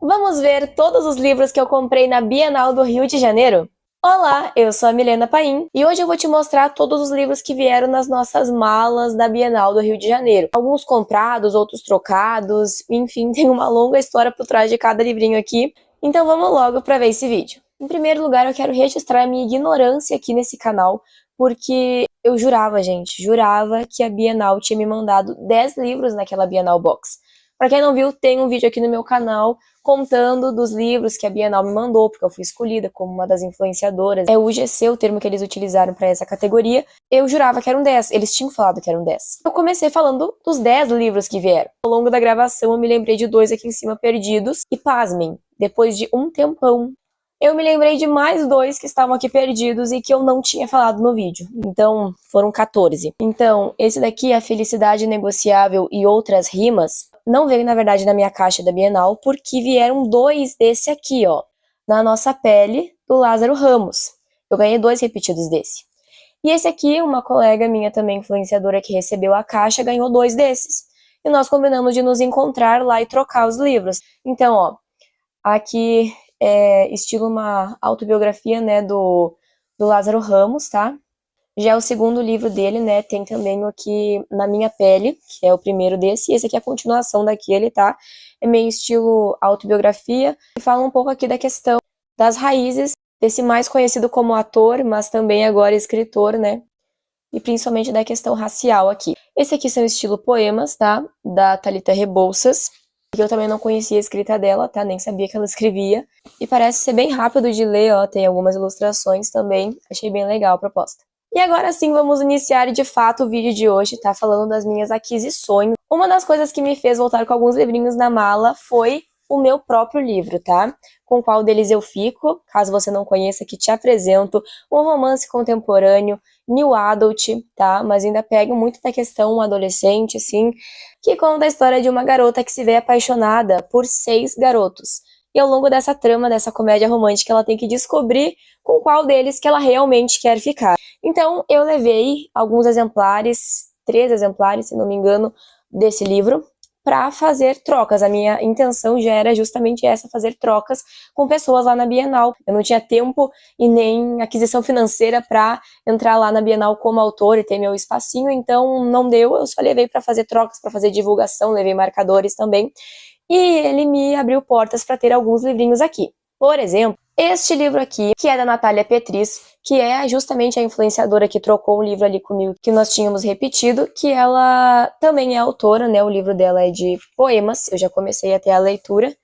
Vamos ver todos os livros que eu comprei na Bienal do Rio de Janeiro? Olá, eu sou a Milena Paim e hoje eu vou te mostrar todos os livros que vieram nas nossas malas da Bienal do Rio de Janeiro. Alguns comprados, outros trocados, enfim, tem uma longa história por trás de cada livrinho aqui. Então vamos logo para ver esse vídeo. Em primeiro lugar, eu quero registrar a minha ignorância aqui nesse canal, porque eu jurava, gente, jurava que a Bienal tinha me mandado 10 livros naquela Bienal Box. Pra quem não viu, tem um vídeo aqui no meu canal contando dos livros que a Bienal me mandou, porque eu fui escolhida como uma das influenciadoras. É o UGC, o termo que eles utilizaram para essa categoria. Eu jurava que eram 10, eles tinham falado que eram 10. Eu comecei falando dos 10 livros que vieram. Ao longo da gravação, eu me lembrei de 2 aqui em cima perdidos. E pasmem, depois de um tempão, eu me lembrei de mais 2 que estavam aqui perdidos e que eu não tinha falado no vídeo. Então, foram 14. Então, esse daqui, A Felicidade Negociável e Outras Rimas, não veio, na verdade, na minha caixa da Bienal, porque vieram 2 desse aqui, ó, Na Nossa Pele, do Lázaro Ramos. Eu ganhei 2 repetidos desse. E esse aqui, uma colega minha também, influenciadora, que recebeu a caixa, ganhou 2 desses. E nós combinamos de nos encontrar lá e trocar os livros. Então, ó, aqui é estilo uma autobiografia, né, do Lázaro Ramos, tá? Já é o segundo livro dele, né, tem também o aqui Na Minha Pele, que é o primeiro desse, e esse aqui é a continuação daquele, tá? É meio estilo autobiografia, e fala um pouco aqui da questão das raízes desse mais conhecido como ator, mas também agora escritor, né? E principalmente da questão racial aqui. Esse aqui são estilo poemas, tá? Da Thalita Rebouças, que eu também não conhecia a escrita dela, tá? Nem sabia que ela escrevia. E parece ser bem rápido de ler, ó, tem algumas ilustrações também, achei bem legal a proposta. E agora sim, vamos iniciar de fato o vídeo de hoje, tá? Falando das minhas aquisições. Uma das coisas que me fez voltar com alguns livrinhos na mala foi o meu próprio livro, tá? Com qual deles eu fico, caso você não conheça, que te apresento, um romance contemporâneo, New Adult, tá? Mas ainda pega muito da questão adolescente, assim, que conta a história de uma garota que se vê apaixonada por 6 garotos. E ao longo dessa trama, dessa comédia romântica, ela tem que descobrir com qual deles que ela realmente quer ficar. Então, eu levei alguns exemplares, 3 exemplares, se não me engano, desse livro, para fazer trocas. A minha intenção já era justamente essa, fazer trocas com pessoas lá na Bienal. Eu não tinha tempo e nem aquisição financeira para entrar lá na Bienal como autor e ter meu espacinho, então não deu, eu só levei para fazer trocas, para fazer divulgação, levei marcadores também. E ele me abriu portas para ter alguns livrinhos aqui. Por exemplo, este livro aqui, que é da Natália Petris, que é justamente a influenciadora que trocou um livro ali comigo, que nós tínhamos repetido, que ela também é autora, né? O livro dela é de poemas, eu já comecei até a leitura.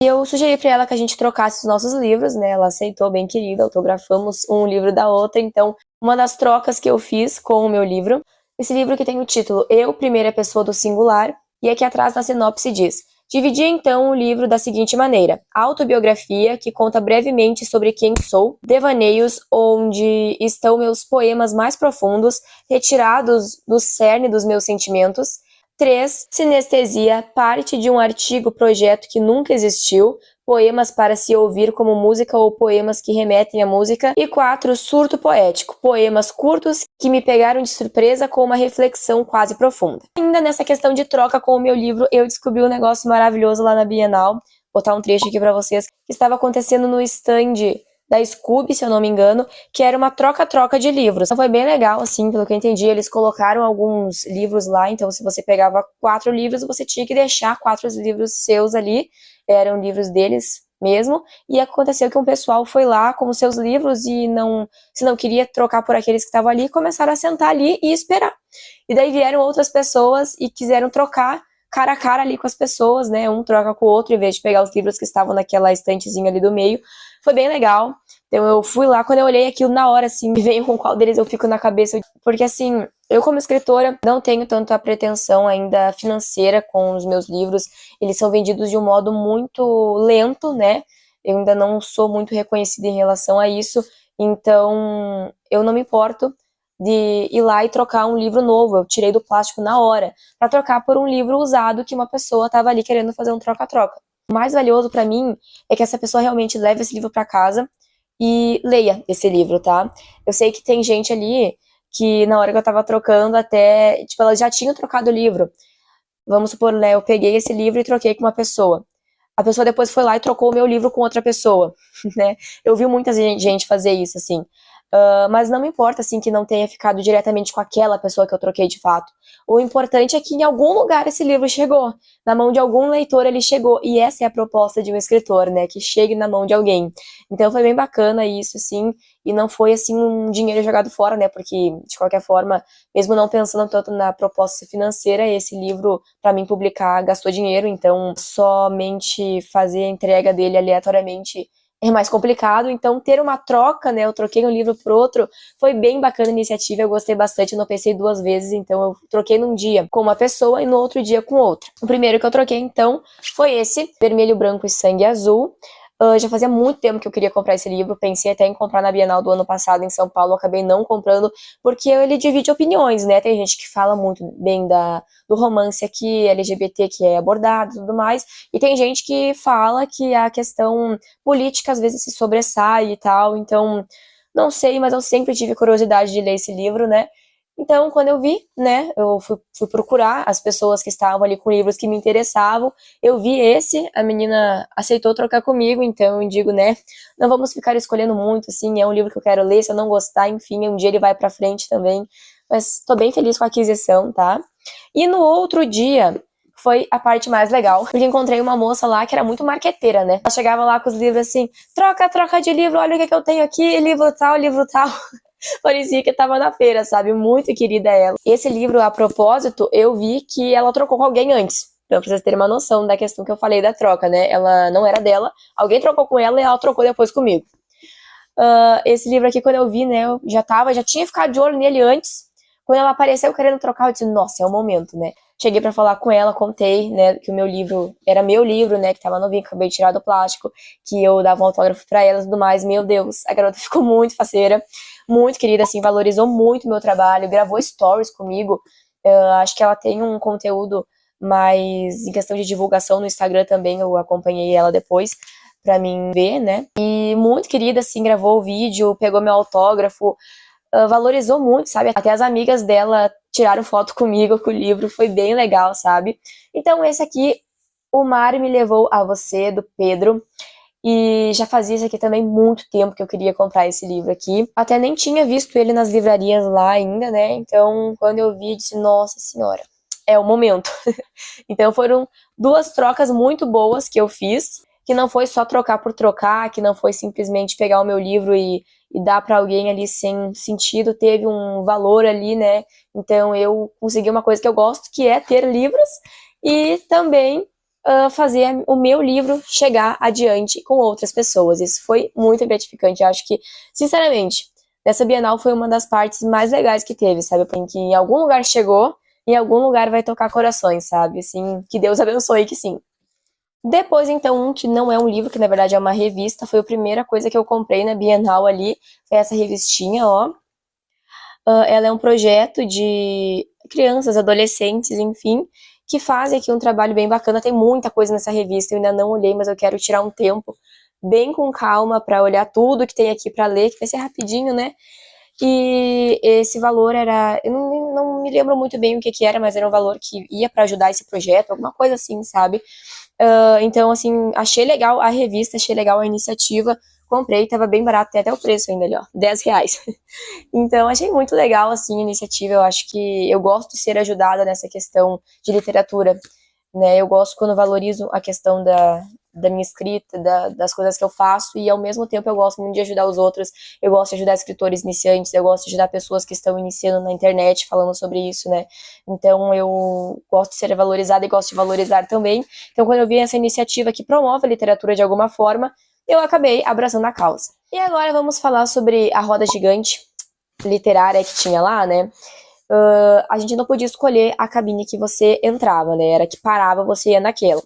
E eu sugeri para ela que a gente trocasse os nossos livros, né? Ela aceitou, bem querida, autografamos um livro da outra. Então, uma das trocas que eu fiz com o meu livro, esse livro que tem o título Eu, Primeira Pessoa do Singular, e aqui atrás na sinopse diz: dividi então o livro da seguinte maneira: autobiografia, que conta brevemente sobre quem sou, devaneios onde estão meus poemas mais profundos, retirados do cerne dos meus sentimentos. 3. Sinestesia, parte de um artigo projeto que nunca existiu, poemas para se ouvir como música ou poemas que remetem à música. E 4. Surto poético, poemas curtos que me pegaram de surpresa com uma reflexão quase profunda. Ainda nessa questão de troca com o meu livro, eu descobri um negócio maravilhoso lá na Bienal. Vou botar um trecho aqui para vocês, que estava acontecendo no stand da Scooby, se eu não me engano, que era uma troca-troca de livros. Então foi bem legal, assim, pelo que eu entendi, eles colocaram alguns livros lá, então se você pegava 4 livros, você tinha que deixar 4 livros seus ali, eram livros deles mesmo, e aconteceu que um pessoal foi lá com os seus livros e se não queria trocar por aqueles que estavam ali, começaram a sentar ali e esperar. E daí vieram outras pessoas e quiseram trocar cara a cara ali com as pessoas, né, um troca com o outro, em vez de pegar os livros que estavam naquela estantezinha ali do meio. Foi bem legal. Então eu fui lá, quando eu olhei aquilo na hora, assim, me veio com qual deles eu fico na cabeça. Porque assim, eu como escritora não tenho tanto a pretensão ainda financeira com os meus livros. Eles são vendidos de um modo muito lento, né? Eu ainda não sou muito reconhecida em relação a isso. Então eu não me importo de ir lá e trocar um livro novo. Eu tirei do plástico na hora, para trocar por um livro usado que uma pessoa estava ali querendo fazer um troca-troca. O mais valioso para mim é que essa pessoa realmente leve esse livro para casa e leia esse livro, tá? Eu sei que tem gente ali que na hora que eu tava trocando até, tipo, ela já tinha trocado o livro. Vamos supor, né, eu peguei esse livro e troquei com uma pessoa. a pessoa depois foi lá e trocou o meu livro com outra pessoa, né? Eu vi muita gente fazer isso, assim. Mas não me importa, assim, que não tenha ficado diretamente com aquela pessoa que eu troquei de fato. O importante é que em algum lugar esse livro chegou. Na mão de algum leitor ele chegou. E essa é a proposta de um escritor, né? Que chegue na mão de alguém. Então foi bem bacana isso, assim. E não foi, assim, um dinheiro jogado fora, né? Porque, de qualquer forma, mesmo não pensando tanto na proposta financeira, esse livro, para mim publicar, gastou dinheiro. Então, somente fazer a entrega dele aleatoriamente é mais complicado, então ter uma troca, né, eu troquei um livro por outro, foi bem bacana a iniciativa, eu gostei bastante, eu não pensei duas vezes, então eu troquei num dia com uma pessoa e no outro dia com outra. O primeiro que eu troquei, então, foi esse, Vermelho, Branco e Sangue Azul. Já fazia muito tempo que eu queria comprar esse livro, pensei até em comprar na Bienal do ano passado em São Paulo, acabei não comprando, porque ele divide opiniões, né, tem gente que fala muito bem do romance aqui, LGBT que é abordado e tudo mais, e tem gente que fala que a questão política às vezes se sobressai e tal, então não sei, mas eu sempre tive curiosidade de ler esse livro, né? Então, quando eu vi, né, eu fui procurar as pessoas que estavam ali com livros que me interessavam, eu vi esse, a menina aceitou trocar comigo, então eu digo, né, não vamos ficar escolhendo muito, assim, é um livro que eu quero ler, se eu não gostar, enfim, um dia ele vai pra frente também, mas tô bem feliz com a aquisição, tá? E no outro dia, foi a parte mais legal, porque encontrei uma moça lá que era muito marqueteira, né? Ela chegava lá com os livros assim, troca de livro, olha o que eu tenho aqui, livro tal, livro tal. Parecia que tava na feira, sabe? Muito querida ela. Esse livro, a propósito, eu vi que ela trocou com alguém antes. Então, pra vocês terem uma noção da questão que eu falei da troca, né? Ela não era dela, alguém trocou com ela e ela trocou depois comigo. Esse livro aqui, quando eu vi, né? Eu já tinha ficado de olho nele antes. Quando ela apareceu querendo trocar, eu disse, nossa, é o momento, né? Cheguei pra falar com ela, contei, né, que o meu livro era meu livro, né, que tava novinho, que acabei de tirar do plástico, que eu dava um autógrafo pra ela e tudo mais. Meu Deus, a garota ficou muito faceira, muito querida, assim, valorizou muito o meu trabalho, gravou stories comigo. Acho que ela tem um conteúdo mais em questão de divulgação no Instagram também, eu acompanhei ela depois pra mim ver, né? E muito querida, assim, gravou o vídeo, pegou meu autógrafo, valorizou muito, sabe? Até as amigas dela tiraram foto comigo com o livro, foi bem legal, sabe? Então esse aqui, O Mar Me Levou a Você, do Pedro. E já fazia isso aqui também muito tempo que eu queria comprar esse livro aqui. Até nem tinha visto ele nas livrarias lá ainda, né? Então, quando eu vi, disse, nossa senhora, é o momento. Então foram duas trocas muito boas que eu fiz, que não foi só trocar por trocar, que não foi simplesmente pegar o meu livro e dar para alguém ali sem sentido, teve um valor ali, né? Então eu consegui uma coisa que eu gosto, que é ter livros e também fazer o meu livro chegar adiante com outras pessoas. Isso foi muito gratificante. Eu acho que, sinceramente, dessa Bienal foi uma das partes mais legais que teve, sabe? Porque em algum lugar chegou, em algum lugar vai tocar corações, sabe? Assim, que Deus abençoe que sim. Depois, então, um que não é um livro, que na verdade é uma revista, foi a primeira coisa que eu comprei na Bienal ali, foi essa revistinha, ó. Ela é um projeto de crianças, adolescentes, enfim, que fazem aqui um trabalho bem bacana. Tem muita coisa nessa revista, eu ainda não olhei, mas eu quero tirar um tempo bem com calma para olhar tudo que tem aqui para ler, que vai ser rapidinho, né? E esse valor era, eu não me lembro muito bem o que era, mas era um valor que ia para ajudar esse projeto, alguma coisa assim, sabe? Então, assim, achei legal a revista, achei legal a iniciativa, comprei, tava bem barato, tem até o preço ainda ali, ó, R$ 10. Então, achei muito legal, assim, a iniciativa, eu acho que eu gosto de ser ajudada nessa questão de literatura, né, eu gosto quando valorizo a questão da minha escrita, das coisas que eu faço, e ao mesmo tempo eu gosto muito de ajudar os outros, eu gosto de ajudar escritores iniciantes, eu gosto de ajudar pessoas que estão iniciando na internet, falando sobre isso, né, então eu gosto de ser valorizada e gosto de valorizar também, então quando eu vi essa iniciativa que promove a literatura de alguma forma, eu acabei abraçando a causa. E agora vamos falar sobre a roda gigante literária que tinha lá, né, a gente não podia escolher a cabine que você entrava, né? Era que parava, você ia naquela.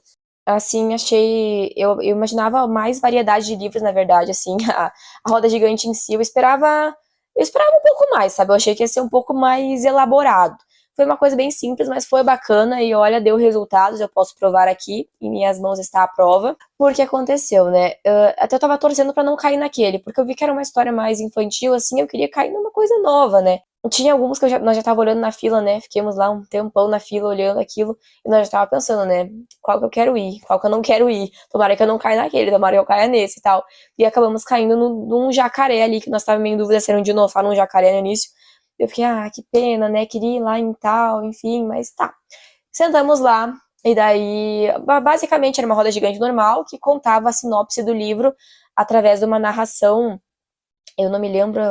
Assim, achei. Eu imaginava mais variedade de livros, na verdade, assim, a roda gigante em si. Eu esperava um pouco mais, sabe? Eu achei que ia ser um pouco mais elaborado. Foi uma coisa bem simples, mas foi bacana e olha, deu resultados, eu posso provar aqui, em minhas mãos está a prova. Porque aconteceu, né? Até eu tava torcendo pra não cair naquele, porque eu vi que era uma história mais infantil, assim, eu queria cair numa coisa nova, né? Tinha alguns que nós já tava olhando na fila, né? Fiquemos lá um tempão na fila olhando aquilo. E nós já tava pensando, né? Qual que eu quero ir, qual que eu não quero ir. Tomara que eu não caia naquele, tomara que eu caia nesse e tal. E acabamos caindo num jacaré ali, que nós tava meio em dúvida se era um dinossauro ou um jacaré no início. Eu fiquei, que pena, né? Queria ir lá em tal, enfim, mas tá. Sentamos lá, e daí, basicamente era uma roda gigante normal, que contava a sinopse do livro através de uma narração. Eu não me lembro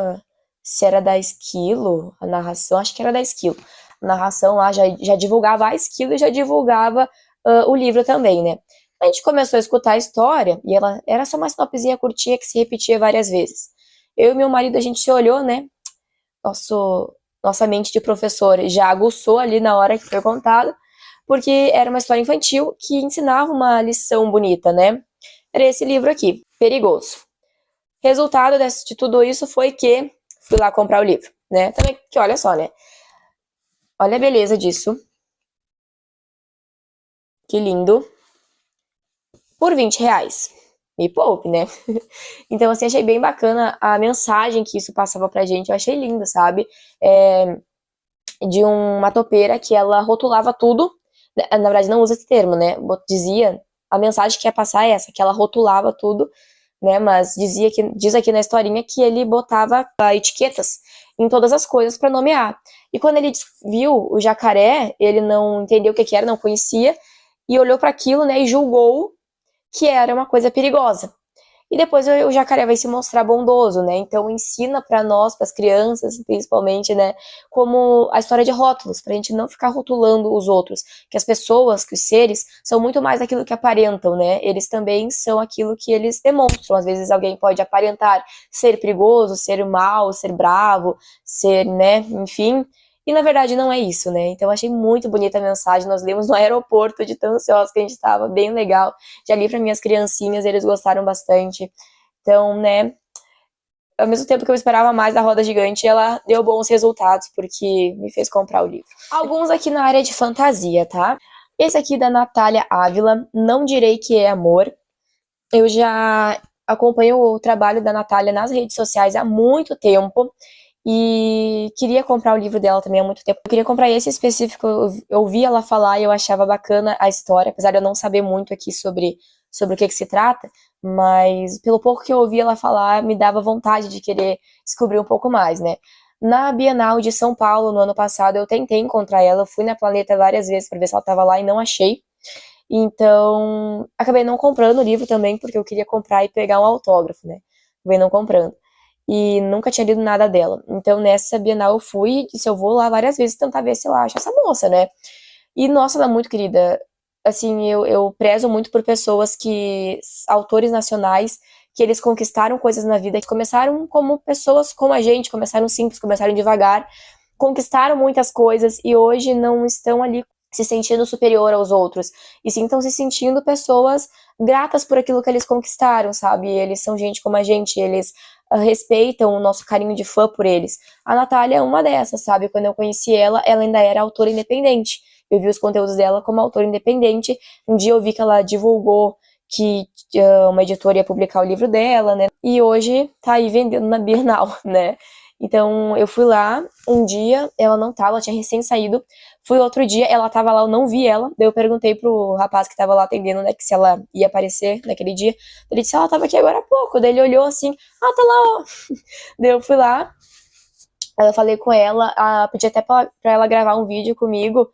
se era da Esquilo, a narração, acho que era da Esquilo. A narração lá já divulgava a Esquilo e já divulgava o livro também, né? A gente começou a escutar a história, e ela era só uma sinopsezinha curtinha que se repetia várias vezes. Eu e meu marido, a gente se olhou, né? Nossa mente de professor já aguçou ali na hora que foi contado, porque era uma história infantil que ensinava uma lição bonita, né? Era esse livro aqui, Perigoso. Resultado de tudo isso foi que fui lá comprar o livro, né? Também que olha só, né? Olha a beleza disso. Que lindo. Por R$ 20. Me poupe, né? Então, assim, achei bem bacana a mensagem que isso passava pra gente. Eu achei lindo, sabe? De uma topeira que ela rotulava tudo. Na verdade, não usa esse termo, né? Dizia, a mensagem que ia passar é essa, que ela rotulava tudo, né? Mas diz aqui na historinha que ele botava etiquetas em todas as coisas para nomear. E quando ele viu o jacaré, ele não entendeu o que era, não conhecia, e olhou para aquilo, né? E julgou que era uma coisa perigosa. E depois o jacaré vai se mostrar bondoso, né? Então ensina para nós, para as crianças, principalmente, né, como a história de rótulos, pra gente não ficar rotulando os outros, que as pessoas, que os seres são muito mais aquilo que aparentam, né? Eles também são aquilo que eles demonstram. Às vezes alguém pode aparentar ser perigoso, ser mal, ser bravo, ser, né, enfim, e na verdade não é isso, né? Então eu achei muito bonita a mensagem. Nós lemos no aeroporto de tão ansiosos que a gente estava, bem legal. Já li para minhas criancinhas, eles gostaram bastante. Então, né, ao mesmo tempo que eu esperava mais da Roda Gigante, ela deu bons resultados, porque me fez comprar o livro. Alguns aqui na área de fantasia, tá? Esse aqui da Natália Ávila, Não Direi Que É Amor. Eu já acompanho o trabalho da Natália nas redes sociais há muito tempo. E queria comprar o livro dela também há muito tempo. Eu queria comprar esse específico, eu ouvi ela falar e eu achava bacana a história, apesar de eu não saber muito aqui sobre o que se trata, mas pelo pouco que eu ouvi ela falar, me dava vontade de querer descobrir um pouco mais, né? Na Bienal de São Paulo, no ano passado, eu tentei encontrar ela, eu fui na Planeta várias vezes para ver se ela estava lá e não achei. Então, acabei não comprando o livro também, porque eu queria comprar e pegar um autógrafo, né? Acabei não comprando e nunca tinha lido nada dela. Então, nessa Bienal eu fui e disse, eu vou lá várias vezes tentar ver se eu acho essa moça, né? E, nossa, ela é muito querida. Assim, eu prezo muito por pessoas autores nacionais, que eles conquistaram coisas na vida, que começaram como pessoas como a gente, começaram simples, começaram devagar, conquistaram muitas coisas e hoje não estão ali se sentindo superior aos outros, e sim estão se sentindo pessoas gratas por aquilo que eles conquistaram, sabe? Eles são gente como a gente, eles respeitam o nosso carinho de fã por eles. A Natália é uma dessas, sabe? Quando eu conheci ela, ela ainda era autora independente. Eu vi os conteúdos dela como autora independente. Um dia eu vi que ela divulgou que uma editora ia publicar o livro dela, né? E hoje tá aí vendendo na Bienal, né? Então eu fui lá um dia, ela não tava, ela tinha recém saído. Fui outro dia, ela tava lá, eu não vi ela. Daí eu perguntei pro rapaz que tava lá atendendo, né, que se ela ia aparecer naquele dia. Ele disse, ela tava aqui agora há pouco. Daí ele olhou assim, tá lá, ó. Daí eu fui lá, eu falei com ela, pedi até pra ela gravar um vídeo comigo,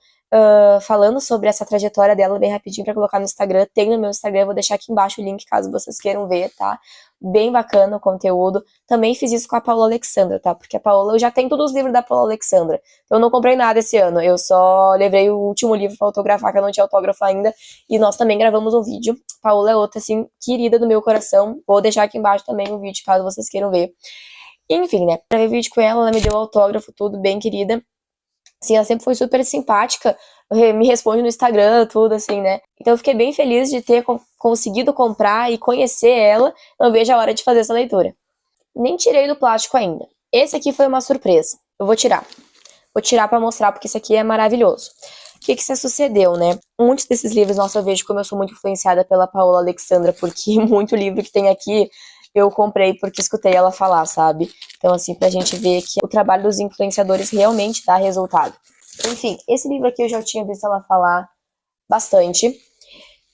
falando sobre essa trajetória dela bem rapidinho pra colocar no Instagram. Tem no meu Instagram, eu vou deixar aqui embaixo o link caso vocês queiram ver, tá? Bem bacana o conteúdo. Também fiz isso com a Paola Alexandra, tá? Porque a Paola, eu já tenho todos os livros da Paola Alexandra. Então eu não comprei nada esse ano. Eu só levei o último livro pra autografar, que eu não tinha autógrafo ainda. E nós também gravamos um vídeo. Paola é outra, assim, querida do meu coração. Vou deixar aqui embaixo também o vídeo, caso vocês queiram ver. Enfim, né? Gravei vídeo com ela, ela me deu autógrafo, tudo bem querida. Assim, ela sempre foi super simpática, me responde no Instagram, tudo assim, né? Então eu fiquei bem feliz de ter conseguido comprar e conhecer ela. Não vejo a hora de fazer essa leitura. Nem tirei do plástico ainda. Esse aqui foi uma surpresa. Eu vou tirar. Vou tirar pra mostrar, porque esse aqui é maravilhoso. O que sucedeu, né? Muitos desses livros, nossa, eu vejo como eu sou muito influenciada pela Paola Alexandra, porque muito livro que tem aqui, eu comprei porque escutei ela falar, sabe? Então, assim, pra gente ver que o trabalho dos influenciadores realmente dá resultado. Enfim, esse livro aqui eu já tinha visto ela falar bastante.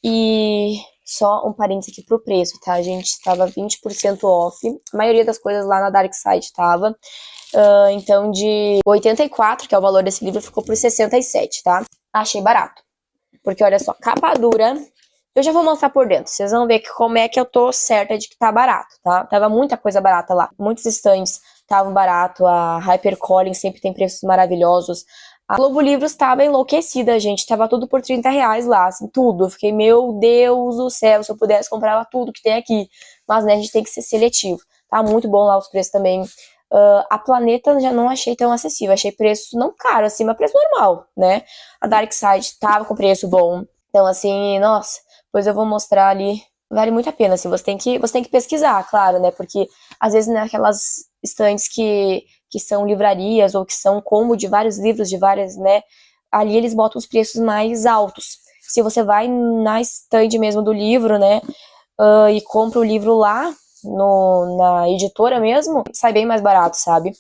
E só um parênteses aqui pro preço, tá, gente? Estava 20% off. A maioria das coisas lá na Dark Side estava. Então, de 84, que é o valor desse livro, ficou por 67, tá? Achei barato. Porque, olha só, capa dura. Eu já vou mostrar por dentro. Vocês vão ver como é que eu tô certa de que tá barato, tá? Tava muita coisa barata lá. Muitos estandes estavam barato. A HyperCollins sempre tem preços maravilhosos. A Globo Livros tava enlouquecida, gente. Tava tudo por R$ 30 lá, assim, tudo. Eu fiquei, meu Deus do céu, se eu pudesse, comprava tudo que tem aqui. Mas, né, a gente tem que ser seletivo. Tá muito bom lá os preços também. A Planeta já não achei tão acessível. Achei preço não caro, assim, mas preço normal, né? A Dark Side tava com preço bom. Então, assim, nossa, depois eu vou mostrar ali. Vale muito a pena, assim, você tem que pesquisar, claro, né? Porque, às vezes, naquelas estantes que são livrarias ou que são combo de vários livros, de várias, né? Ali eles botam os preços mais altos. Se você vai na estante mesmo do livro, né? E compra o livro lá, na editora mesmo, sai bem mais barato, sabe?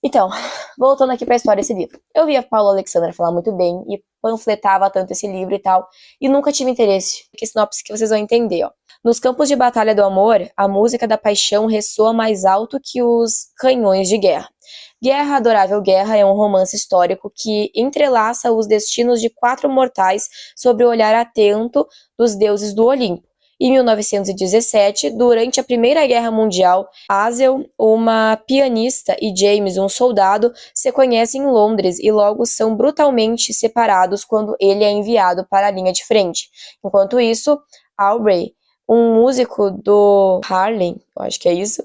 Então, voltando aqui pra história desse livro. Eu vi a Paula Alexandra falar muito bem e panfletava tanto esse livro e tal, e nunca tive interesse, porque sinopse que vocês vão entender, ó. Nos campos de batalha do amor, a música da paixão ressoa mais alto que os canhões de guerra. Guerra, Adorável Guerra é um romance histórico que entrelaça os destinos de 4 mortais sob o olhar atento dos deuses do Olimpo. Em 1917, durante a Primeira Guerra Mundial, Hazel, uma pianista, e James, um soldado, se conhecem em Londres e logo são brutalmente separados quando ele é enviado para a linha de frente. Enquanto isso, Aubrey, um músico do Harlem, eu acho que é isso,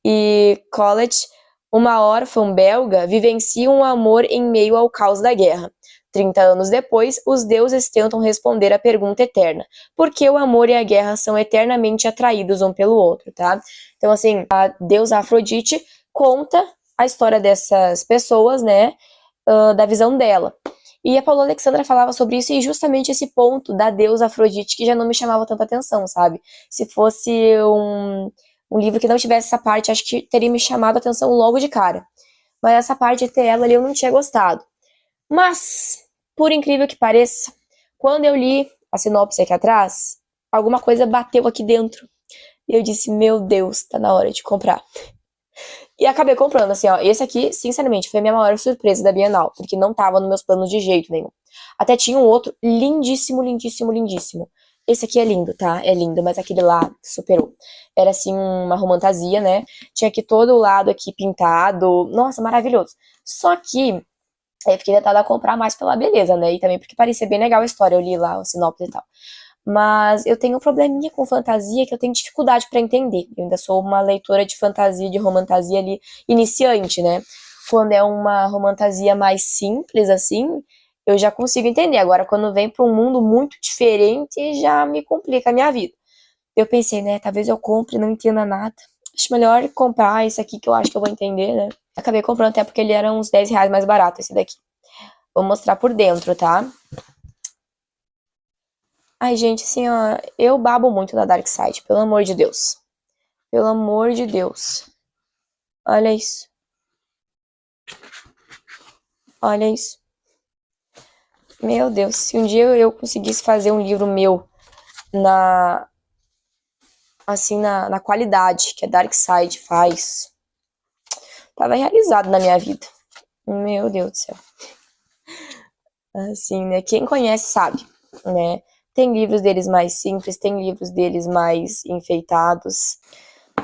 e Colette, uma órfã belga, vivenciam um amor em meio ao caos da guerra. 30 anos depois, os deuses tentam responder à pergunta eterna: por que o amor e a guerra são eternamente atraídos um pelo outro, tá? Então, assim, a deusa Afrodite conta a história dessas pessoas, né, da visão dela. E a Paula Alexandra falava sobre isso e justamente esse ponto da deusa Afrodite que já não me chamava tanta atenção, sabe? Se fosse um livro que não tivesse essa parte, acho que teria me chamado a atenção logo de cara. Mas essa parte de ter ela ali eu não tinha gostado. Mas, por incrível que pareça, quando eu li a sinopse aqui atrás, alguma coisa bateu aqui dentro. E eu disse, meu Deus, tá na hora de comprar. E acabei comprando, assim, ó. Esse aqui, sinceramente, foi a minha maior surpresa da Bienal, porque não tava nos meus planos de jeito nenhum. Até tinha um outro lindíssimo, lindíssimo, lindíssimo. Esse aqui é lindo, tá? É lindo, mas aquele lá superou. Era, assim, uma romantasia, né? Tinha aqui todo o lado aqui pintado. Nossa, maravilhoso. Só que eu fiquei tentada a comprar mais pela beleza, né? E também porque parecia bem legal a história, eu li lá o sinopse e tal. Mas eu tenho um probleminha com fantasia que eu tenho dificuldade pra entender. Eu ainda sou uma leitora de fantasia, de romantasia ali, iniciante, né? Quando é uma romantasia mais simples, assim, eu já consigo entender. Agora, quando vem pra um mundo muito diferente, já me complica a minha vida. Eu pensei, né, talvez eu compre e não entenda nada. Acho melhor comprar esse aqui que eu acho que eu vou entender, né? Acabei comprando até porque ele era uns R$ 10 mais barato, esse daqui. Vou mostrar por dentro, tá? Ai, gente, assim, ó, eu babo muito da Dark Side, pelo amor de Deus. Pelo amor de Deus. Olha isso. Olha isso. Meu Deus, se um dia eu conseguisse fazer um livro meu na, assim, na qualidade que a Dark Side faz, tava realizado na minha vida. Meu Deus do céu. Assim, né? Quem conhece sabe, né? Tem livros deles mais simples, tem livros deles mais enfeitados.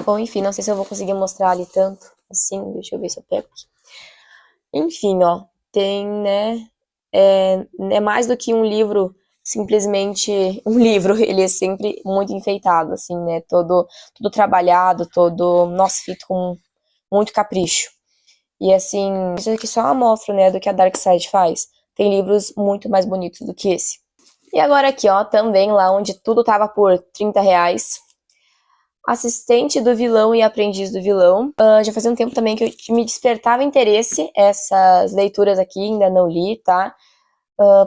Bom, enfim, não sei se eu vou conseguir mostrar ali tanto. Assim, deixa eu ver se eu pego aqui. Enfim, ó, tem, né? É mais do que um livro, simplesmente um livro. Ele é sempre muito enfeitado, assim, né? Todo trabalhado, todo, nossa, feito com muito capricho. E assim, isso aqui só é uma amostra, né, do que a Dark Side faz. Tem livros muito mais bonitos do que esse. E agora aqui, ó, também lá onde tudo tava por R$ 30. Assistente do Vilão e Aprendiz do Vilão. Já fazia um tempo também que me despertava interesse essas leituras aqui, ainda não li, tá?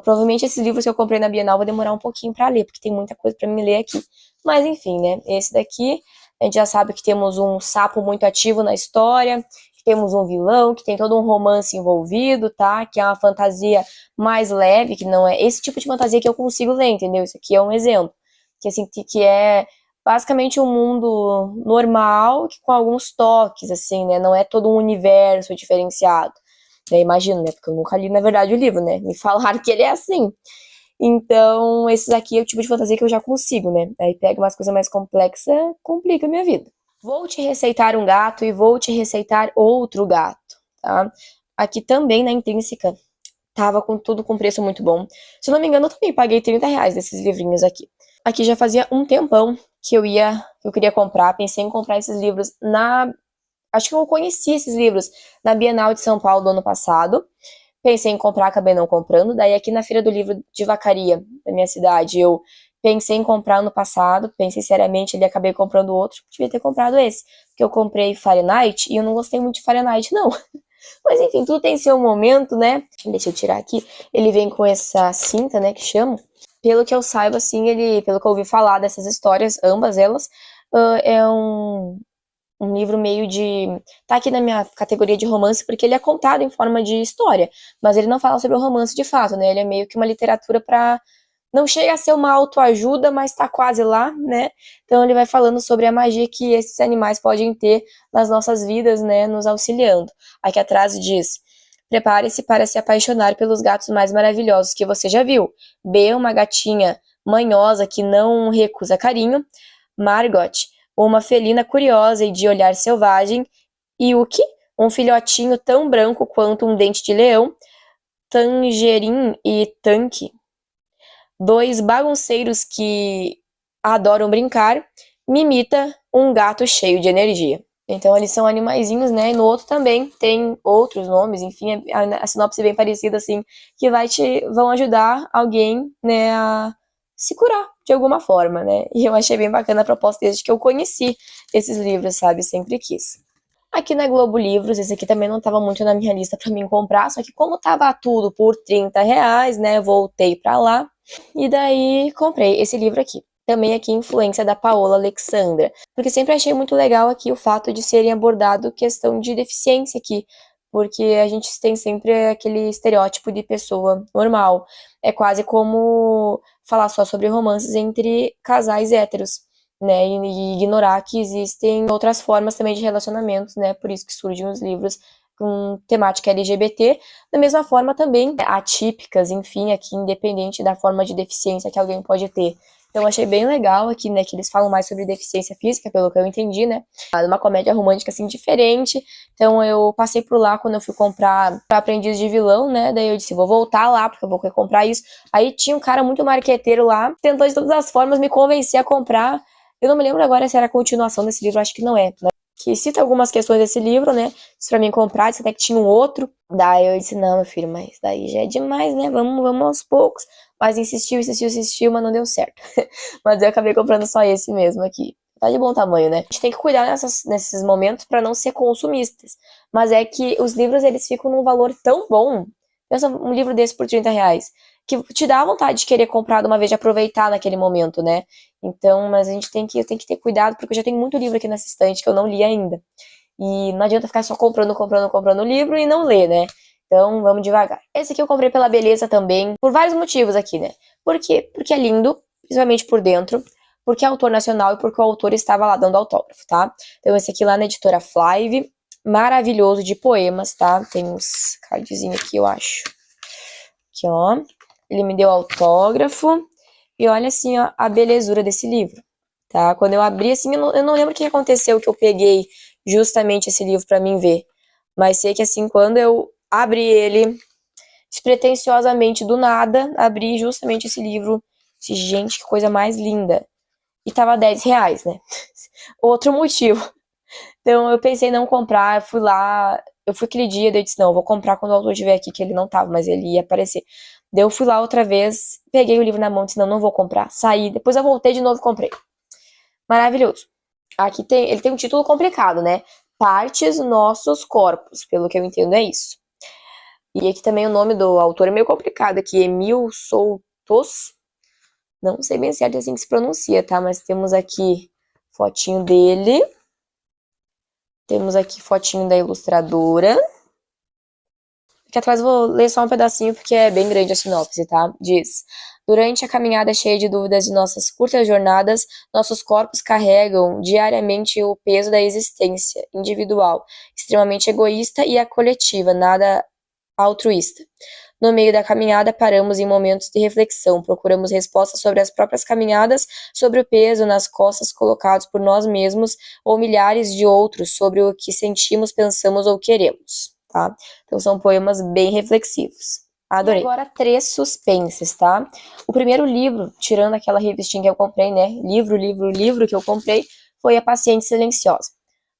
Provavelmente esses livros que eu comprei na Bienal vou demorar um pouquinho pra ler, porque tem muita coisa pra me ler aqui. Mas enfim, né? Esse daqui A gente já sabe que temos um sapo muito ativo na história, que temos um vilão, que tem todo um romance envolvido, tá? Que é uma fantasia mais leve, que não é esse tipo de fantasia que eu consigo ler, entendeu? Isso aqui é um exemplo. Que, assim, que é basicamente um mundo normal, com alguns toques, assim, né? Não é todo um universo diferenciado. Né? Imagino, né? Porque eu nunca li, na verdade, o livro, né? Me falaram que ele é assim. Então, esses aqui é o tipo de fantasia que eu já consigo, né? Aí pega umas coisas mais complexas, complica a minha vida. Vou te receitar um gato e vou te receitar outro gato, tá? Aqui também na Intrínseca tava com tudo com preço muito bom. Se eu não me engano, eu também paguei R$ 30 desses livrinhos aqui. Aqui já fazia um tempão que eu queria comprar, pensei em comprar esses livros acho que eu conheci esses livros na Bienal de São Paulo do ano passado. Pensei em comprar, acabei não comprando. Daí aqui na Feira do Livro de Vacaria, da minha cidade, eu pensei em comprar ano passado, pensei seriamente, e acabei comprando outro. Devia ter comprado esse, porque eu comprei Fahrenheit e eu não gostei muito de Fahrenheit, não. Mas enfim, tudo tem seu momento, né? Deixa eu tirar aqui. Ele vem com essa cinta, né, que chama. Pelo que eu saiba, assim, pelo que eu ouvi falar dessas histórias, ambas elas, é um livro meio de... Tá aqui na minha categoria de romance, porque ele é contado em forma de história, mas ele não fala sobre o romance de fato, né? Ele é meio que uma literatura pra... Não chega a ser uma autoajuda, mas tá quase lá, né? Então ele vai falando sobre a magia que esses animais podem ter nas nossas vidas, né? Nos auxiliando. Aqui atrás diz... Prepare-se para se apaixonar pelos gatos mais maravilhosos que você já viu. B, uma gatinha manhosa que não recusa carinho. Margot, uma felina curiosa e de olhar selvagem. Yuki, um filhotinho tão branco quanto um dente de leão. Tangerine e Tanque, dois bagunceiros que adoram brincar. Mimita, um gato cheio de energia. Então, eles são animaizinhos, né? E no outro também tem outros nomes, enfim, a sinopse é bem parecida, assim, que vão ajudar alguém, né, a se curar de alguma forma, né? E eu achei bem bacana a proposta desde que eu conheci esses livros, sabe? Sempre quis. Aqui na Globo Livros, esse aqui também não estava muito na minha lista para mim comprar, só que como tava tudo por R$ 30, né, voltei para lá e daí comprei esse livro aqui. Também aqui Influência da Paola Alexandra, porque sempre achei muito legal aqui o fato de serem abordado questão de deficiência aqui, porque a gente tem sempre aquele estereótipo de pessoa normal. É quase como falar só sobre romances entre casais héteros, né, e ignorar que existem outras formas também de relacionamentos, né, por isso que surgem os livros com temática LGBT, da mesma forma também atípicas, enfim, aqui independente da forma de deficiência que alguém pode ter. Então, eu achei bem legal aqui, né, que eles falam mais sobre deficiência física, pelo que eu entendi, né, uma comédia romântica, assim, diferente. Então, eu passei por lá quando eu fui comprar pra Aprendiz de Vilão, né, daí eu disse, vou voltar lá, porque eu vou comprar isso. Aí tinha um cara muito marqueteiro lá, tentou de todas as formas me convencer a comprar. Eu não me lembro agora se era a continuação desse livro, acho que não é, né, que cita algumas questões desse livro, né, disse pra mim comprar, disse até que tinha um outro. Daí eu disse, não, meu filho, mas daí já é demais, né, vamos aos poucos. Mas insistiu, mas não deu certo. Mas eu acabei comprando só esse mesmo aqui. Tá de bom tamanho, né? A gente tem que cuidar nesses momentos pra não ser consumistas. Mas é que os livros, eles ficam num valor tão bom. Pensa um livro desse por R$ 30, que te dá vontade de querer comprar de uma vez, de aproveitar naquele momento, né? Então, mas eu tenho que ter cuidado, porque eu já tenho muito livro aqui nessa estante que eu não li ainda. E não adianta ficar só comprando livro e não ler, né? Então, vamos devagar. Esse aqui eu comprei pela beleza também, por vários motivos aqui, né? Por quê? Porque é lindo, principalmente por dentro, porque é autor nacional e porque o autor estava lá dando autógrafo, tá? Então, esse aqui lá na editora Flive, maravilhoso, de poemas, tá? Tem uns cardzinhos aqui, eu acho. Aqui, ó. Ele me deu autógrafo. E olha, assim, ó, a belezura desse livro, tá? Quando eu abri, assim, eu não lembro o que aconteceu, que eu peguei justamente esse livro pra mim ver. Mas sei que, assim, quando eu abri ele, despretensiosamente, do nada, abri justamente esse livro. Disse, gente, que coisa mais linda. E tava R$ 10, né? Outro motivo. Então eu pensei em não comprar, eu fui lá, eu fui aquele dia, daí eu disse, não, eu vou comprar quando o autor estiver aqui, que ele não tava, mas ele ia aparecer. Daí eu fui lá outra vez, peguei o livro na mão, disse, não vou comprar. Saí, depois eu voltei de novo e comprei. Maravilhoso. Aqui ele tem um título complicado, né? Partes Nossos Corpos, pelo que eu entendo é isso. E aqui também o nome do autor é meio complicado aqui, Emil Soutos. Não sei bem certo assim que se pronuncia, tá? Mas temos aqui fotinho dele. Temos aqui fotinho da ilustradora. Aqui atrás eu vou ler só um pedacinho porque é bem grande a sinopse, tá? Diz: durante a caminhada cheia de dúvidas de nossas curtas jornadas, nossos corpos carregam diariamente o peso da existência individual, extremamente egoísta, e a coletiva, nada altruísta. No meio da caminhada, paramos em momentos de reflexão, procuramos respostas sobre as próprias caminhadas, sobre o peso nas costas colocados por nós mesmos ou milhares de outros, sobre o que sentimos, pensamos ou queremos, tá? Então são poemas bem reflexivos. Adorei. E agora 3 suspenses, tá? O primeiro livro, tirando aquela revistinha que eu comprei, né? Livro que eu comprei, foi A Paciente Silenciosa.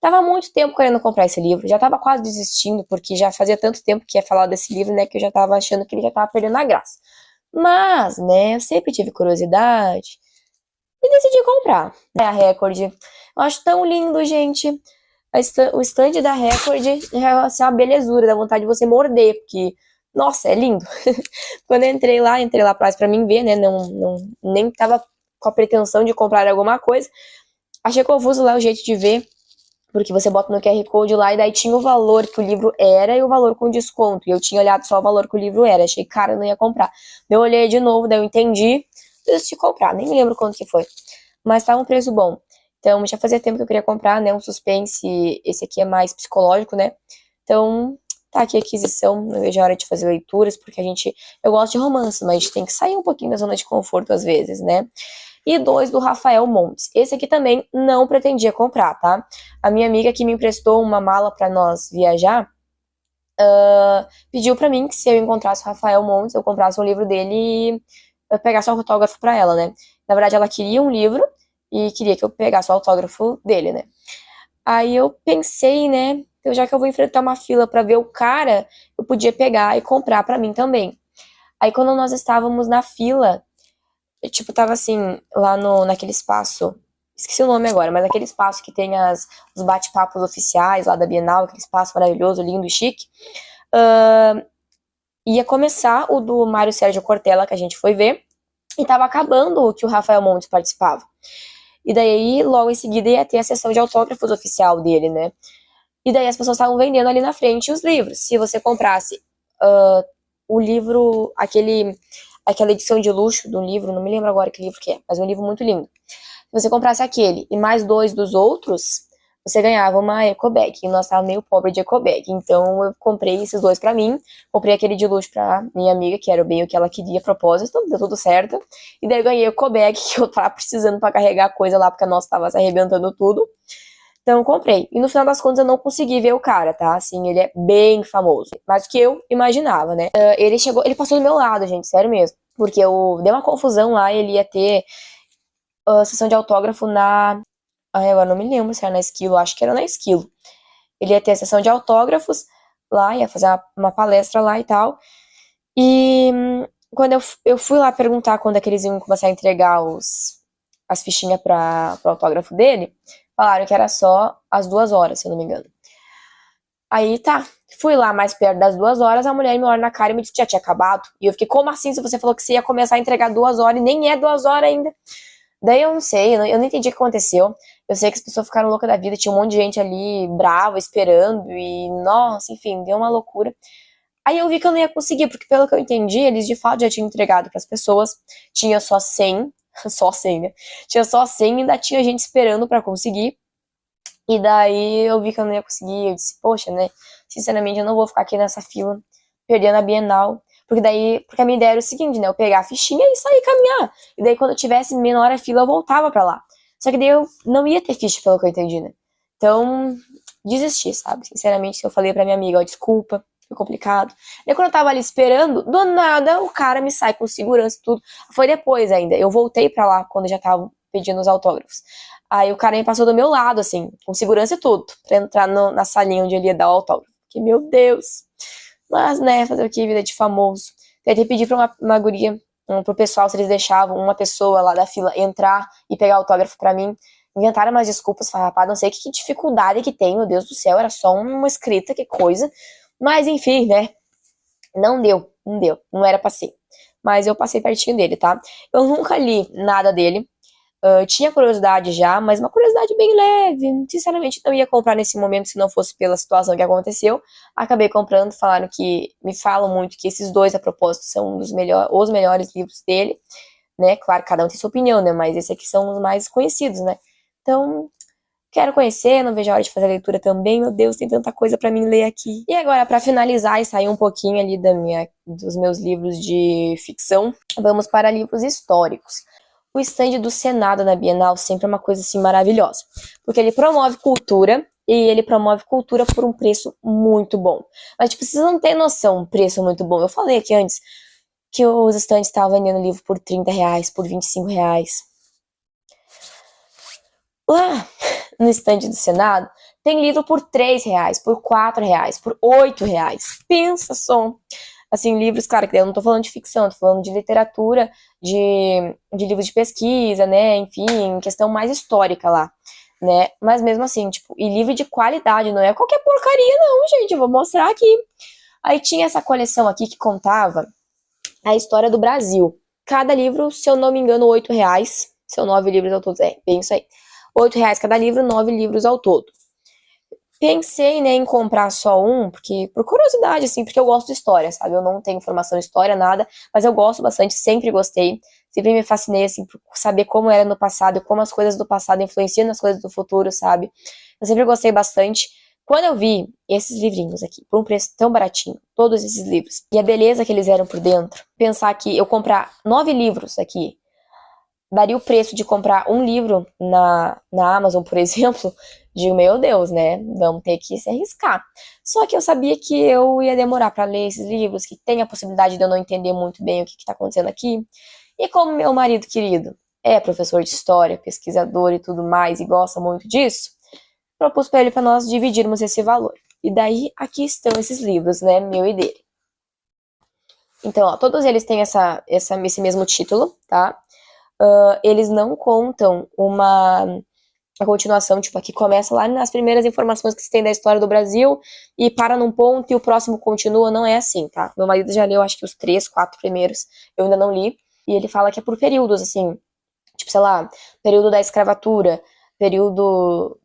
Tava há muito tempo querendo comprar esse livro, já tava quase desistindo, porque já fazia tanto tempo que ia falar desse livro, né, que eu já tava achando que ele já tava perdendo a graça. Mas, né, eu sempre tive curiosidade e decidi comprar. É a Record. Eu acho tão lindo, gente. O stand da Record é assim, uma belezura, dá vontade de você morder, porque, nossa, é lindo. Quando eu entrei lá pra mim ver, né, nem tava com a pretensão de comprar alguma coisa. Achei confuso lá o jeito de ver, porque você bota no QR Code lá e daí tinha o valor que o livro era e o valor com desconto. E eu tinha olhado só o valor que o livro era. Achei, cara, eu não ia comprar. Eu olhei de novo, daí eu entendi, decidi comprar. Nem me lembro quanto que foi. Mas tava um preço bom. Então, já fazia tempo que eu queria comprar, né? Um suspense. Esse aqui é mais psicológico, né? Então, tá aqui a aquisição. Não vejo a hora de fazer leituras, porque eu gosto de romance, mas a gente tem que sair um pouquinho da zona de conforto às vezes, né? E 2 do Rafael Montes. Esse aqui também não pretendia comprar, tá? A minha amiga que me emprestou uma mala pra nós viajar, pediu pra mim que se eu encontrasse o Rafael Montes, eu comprasse um livro dele e eu pegasse o autógrafo pra ela, né? Na verdade, ela queria um livro e queria que eu pegasse o autógrafo dele, né? Aí eu pensei, né? Então, já que eu vou enfrentar uma fila pra ver o cara, eu podia pegar e comprar pra mim também. Aí, quando nós estávamos na fila, eu, tipo, tava assim, lá naquele espaço, esqueci o nome agora, mas aquele espaço que tem os bate-papos oficiais lá da Bienal, aquele espaço maravilhoso, lindo e chique, ia começar o do Mário Sérgio Cortella, que a gente foi ver, e tava acabando o que o Rafael Montes participava. E daí, logo em seguida, ia ter a sessão de autógrafos oficial dele, né? E daí as pessoas estavam vendendo ali na frente os livros. Se você comprasse o livro, aquela edição de luxo do livro, não me lembro agora que livro que é, mas é um livro muito lindo. Se você comprasse aquele e mais 2 dos outros, você ganhava uma eco bag. E nós estávamos meio pobre de eco bag. Então eu comprei esses 2 pra mim, comprei aquele de luxo pra minha amiga, que era bem o que ela queria a propósito, deu tudo certo. E daí eu ganhei o eco bag, que eu tava precisando pra carregar coisa lá, porque a nossa tava se arrebentando tudo. Então eu comprei. E no final das contas eu não consegui ver o cara, tá? Assim, ele é bem famoso. Mais do que eu imaginava, né? Ele passou do meu lado, gente, sério mesmo. Porque deu uma confusão lá, ele ia ter sessão de autógrafo na... Ai, agora não me lembro se era na Esquilo, acho que era na Esquilo. Ele ia ter a sessão de autógrafos lá, ia fazer uma palestra lá e tal. E quando eu fui lá perguntar quando é que eles iam começar a entregar as fichinhas para o autógrafo dele, falaram que era só às 2 horas, se eu não me engano. Aí tá, fui lá mais perto das 2 horas, a mulher me olha na cara e me disse que já tinha acabado. E eu fiquei, como assim, se você falou que você ia começar a entregar 2 horas e nem é 2 horas ainda? Daí eu não sei, eu não entendi o que aconteceu. Eu sei que as pessoas ficaram loucas da vida, tinha um monte de gente ali brava, esperando, e nossa, enfim, deu uma loucura. Aí eu vi que eu não ia conseguir, porque pelo que eu entendi, eles de fato já tinham entregado pras pessoas, tinha só 100, só 100, né? Tinha só 100 e ainda tinha gente esperando pra conseguir. E daí eu vi que eu não ia conseguir, eu disse, poxa, né? Sinceramente, eu não vou ficar aqui nessa fila, perdendo a Bienal. Porque a minha ideia era o seguinte, né? Eu pegar a fichinha e sair caminhar. E daí quando eu tivesse menor a fila, eu voltava pra lá. Só que daí eu não ia ter ficha, pelo que eu entendi, né? Então, desisti, sabe? Sinceramente, eu falei pra minha amiga, ó, desculpa, foi complicado. E quando eu tava ali esperando, do nada, o cara me sai com segurança e tudo. Foi depois ainda. Eu voltei pra lá, quando já tava pedindo os autógrafos. Aí o cara me passou do meu lado, assim, com segurança e tudo, pra entrar na salinha onde ele ia dar o autógrafo. Que, meu Deus. Mas, né, fazer o que? Vida de famoso. Tentei pedir pra uma guria, pro pessoal, se eles deixavam uma pessoa lá da fila entrar e pegar autógrafo pra mim. Inventaram umas desculpas, falaram, rapaz, não sei que dificuldade que tem, meu Deus do céu, era só uma escrita, que coisa. Mas, enfim, né, não deu, não era pra ser. Mas eu passei pertinho dele, tá? Eu nunca li nada dele, Tinha curiosidade já, mas uma curiosidade bem leve. Sinceramente, não ia comprar nesse momento se não fosse pela situação que aconteceu. Acabei comprando, falaram que me falam muito que esses dois, a propósito, são os melhores livros dele, né? Claro, cada um tem sua opinião, né? Mas esses aqui são os mais conhecidos, né? Então, quero conhecer, não vejo a hora de fazer a leitura também. Meu Deus, tem tanta coisa pra mim ler aqui. E agora, pra finalizar e sair um pouquinho ali dos meus livros de ficção, vamos para livros históricos. O stand do Senado na Bienal sempre é uma coisa assim maravilhosa, porque ele promove cultura e ele promove cultura por um preço muito bom. Mas tipo, vocês não têm noção, um preço muito bom. Eu falei aqui antes que os stands estavam vendendo livro por R$ 30, por R$ 25. Lá no stand do Senado tem livro por R$ 3, por R$ 4, por R$ 8. Pensa só. Assim, livros, claro, que eu não tô falando de ficção, tô falando de literatura, de livros de pesquisa, né, enfim, questão mais histórica lá, né, mas mesmo assim, tipo, e livro de qualidade, não é qualquer porcaria não, gente, eu vou mostrar aqui. Aí tinha essa coleção aqui que contava a história do Brasil. Cada livro, se eu não me engano, R$ 8, são 9 livros ao todo, bem isso aí. R$ 8 cada livro, 9 livros ao todo. Pensei, né, em comprar só um, porque por curiosidade, assim, porque eu gosto de história, sabe? Eu não tenho formação em história, nada, mas eu gosto bastante, sempre gostei, sempre me fascinei, assim, por saber como era no passado e como as coisas do passado influenciam nas coisas do futuro, sabe? Eu sempre gostei bastante. Quando eu vi esses livrinhos aqui, por um preço tão baratinho, todos esses livros, e a beleza que eles eram por dentro, pensar que eu comprar 9 livros aqui, daria o preço de comprar um livro na Amazon, por exemplo, digo, meu Deus, né? Vamos ter que se arriscar. Só que eu sabia que eu ia demorar para ler esses livros, que tem a possibilidade de eu não entender muito bem o que está acontecendo aqui. E como meu marido querido é professor de história, pesquisador e tudo mais, e gosta muito disso, propus para ele para nós dividirmos esse valor. E daí, aqui estão esses livros, né? Meu e dele. Então, ó, todos eles têm esse mesmo título, tá? Eles não contam a continuação, tipo, aqui começa lá nas primeiras informações que se tem da história do Brasil e para num ponto e o próximo continua, não é assim, tá? Meu marido já leu, acho que os 3, 4 primeiros, eu ainda não li, e ele fala que é por períodos, assim, tipo, sei lá, período da escravatura, período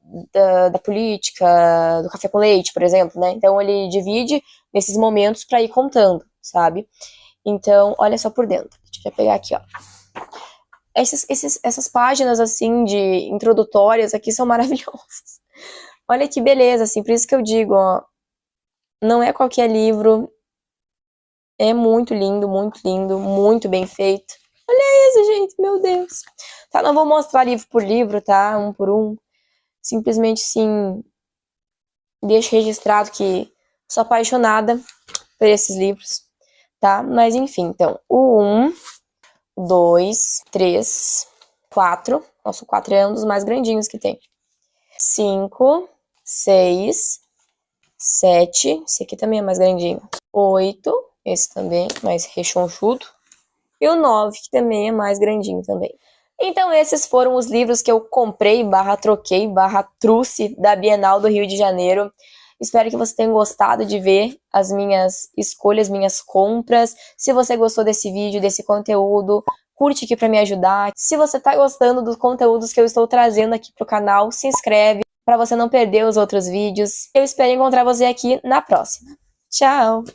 da política, do café com leite, por exemplo, né? Então ele divide nesses momentos para ir contando, sabe? Então, olha só por dentro. Deixa eu pegar aqui, ó. Essas páginas, assim, de introdutórias aqui são maravilhosas. Olha que beleza, assim, por isso que eu digo, ó, não é qualquer livro, é muito lindo, muito bem feito. Olha isso, gente, meu Deus. Tá, não vou mostrar livro por livro, tá, um por um. Simplesmente, sim, deixo registrado que sou apaixonada por esses livros, tá? Mas, enfim, então, o 1... 2, 3, 4. Nossa, o 4 é um dos mais grandinhos que tem. 5, 6, 7. Esse aqui também é mais grandinho. 8, esse também, mais rechonchudo. E o 9, que também é mais grandinho também. Então esses foram os livros que eu comprei, troquei, trouxe da Bienal do Rio de Janeiro. Espero que você tenha gostado de ver as minhas escolhas, minhas compras. Se você gostou desse vídeo, desse conteúdo, curte aqui para me ajudar. Se você tá gostando dos conteúdos que eu estou trazendo aqui pro canal, se inscreve para você não perder os outros vídeos. Eu espero encontrar você aqui na próxima. Tchau!